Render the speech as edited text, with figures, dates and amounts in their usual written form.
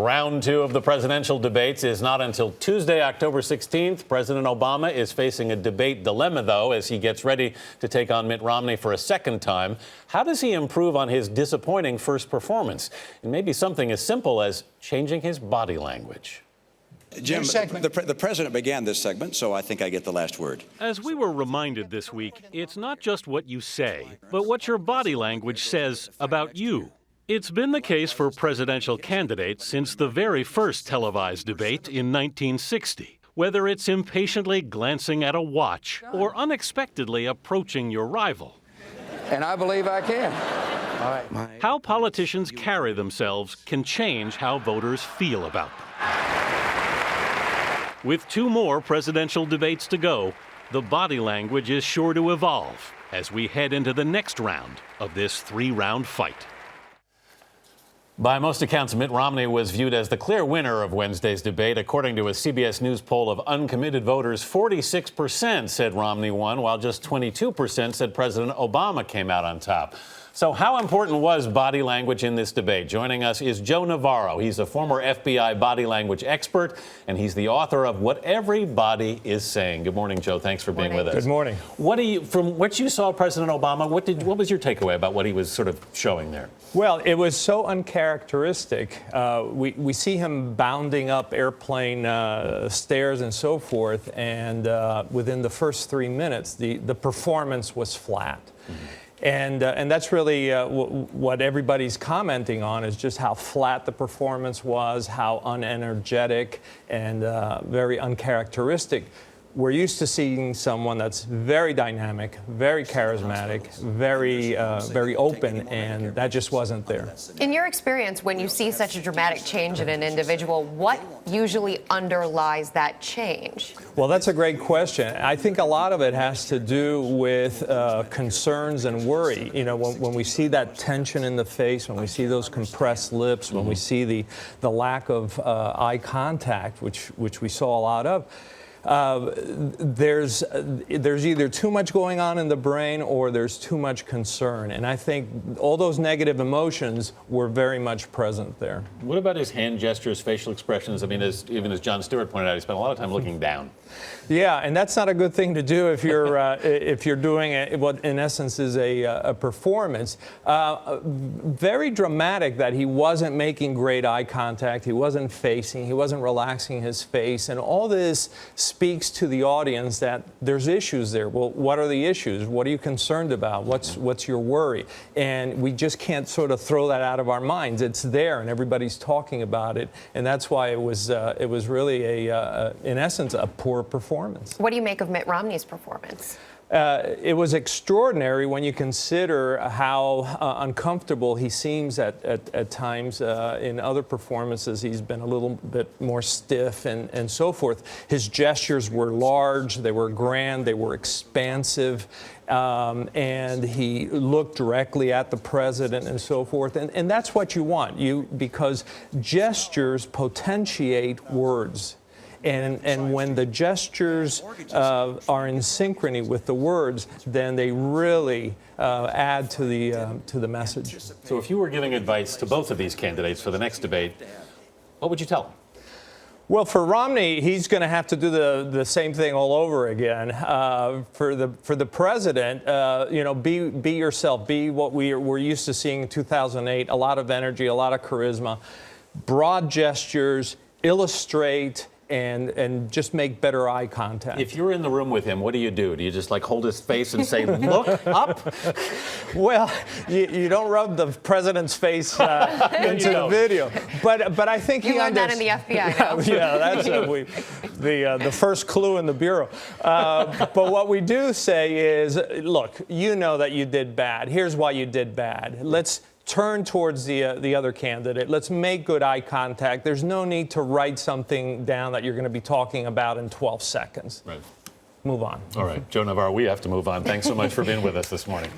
Round two of the presidential debates is not until Tuesday, October 16th. President Obama is facing a debate dilemma, though, as he gets ready to take on Mitt Romney for a second time. How does he improve on his disappointing first performance? And maybe something as simple as changing his body language. Jim, the president began this segment, so I think I get the last word. As we were reminded this week, it's not just what you say, but what your body language says about you. It's been the case for presidential candidates since the very first televised debate in 1960. Whether it's impatiently glancing at a watch or unexpectedly approaching your rival. And I believe I can. All right. How politicians carry themselves can change how voters feel about them. With two more presidential debates to go, the body language is sure to evolve as we head into the next round of this three-round fight. By most accounts, Mitt Romney was viewed as the clear winner of Wednesday's debate. According to a CBS News poll of uncommitted voters, 46% said Romney won, while just 22% said President Obama came out on top. So how important was body language in this debate? Joining us is Joe Navarro. He's a former FBI body language expert, and he's the author of What Everybody Is Saying. Good morning, Joe. Thanks for being with us. Good morning. From what you saw of President Obama, what was your takeaway about what he was sort of showing there? Well, it was so uncharacteristic. We see him bounding up airplane stairs and so forth, and within the first 3 minutes, the performance was flat. Mm-hmm. And that's really what everybody's commenting on, is just how flat the performance was, how unenergetic and very uncharacteristic. We're used to seeing someone that's very dynamic, very charismatic, very open, and that just wasn't there. In your experience, when you see such a dramatic change in an individual, what usually underlies that change? Well, that's a great question. I think a lot of it has to do with concerns and worry. You know, when we see that tension in the face, when we see those compressed lips, when we see the lack of eye contact, which we saw a lot of, there's either too much going on in the brain or there's too much concern. And I think all those negative emotions were very much present there. What about his hand gestures, facial expressions? I mean, even as John Stewart pointed out, he spent a lot of time looking down. Yeah, and that's not a good thing to do if you're doing what in essence is a performance. Very dramatic that he wasn't making great eye contact, he wasn't facing, he wasn't relaxing his face, and all this speaks to the audience that there's issues there. Well, what are the issues? What are you concerned about? What's your worry? And we just can't sort of throw that out of our minds. It's there, and everybody's talking about it, and that's why it was really in essence a poor performance. What do you make of Mitt Romney's performance? It was extraordinary when you consider how uncomfortable he seems at times. In other performances, he's been a little bit more stiff and so forth. His gestures were large, they were grand, they were expansive, and he looked directly at the president and so forth. And that's what you want, because gestures potentiate words. And when the gestures are in synchrony with the words, then they really add to the message. So if you were giving advice to both of these candidates for the next debate, what would you tell them? Well, for Romney, he's going to have to do the same thing all over again. For the president, be yourself. Be what we're used to seeing in 2008. A lot of energy, a lot of charisma, broad gestures, illustrate. And just make better eye contact. If you're in the room with him, what do you do? Do you just hold his face and say, look up? Well, you don't rub the president's face into the video. But I think you learned that in the FBI. Yeah, that's the first clue in the Bureau. But what we do say is, look, you know that you did bad. Here's why you did bad. Let's turn towards the other candidate. Let's make good eye contact. There's no need to write something down that you're going to be talking about in 12 seconds. Right. Move on. All right. Joe Navarro, we have to move on. Thanks so much for being with us this morning.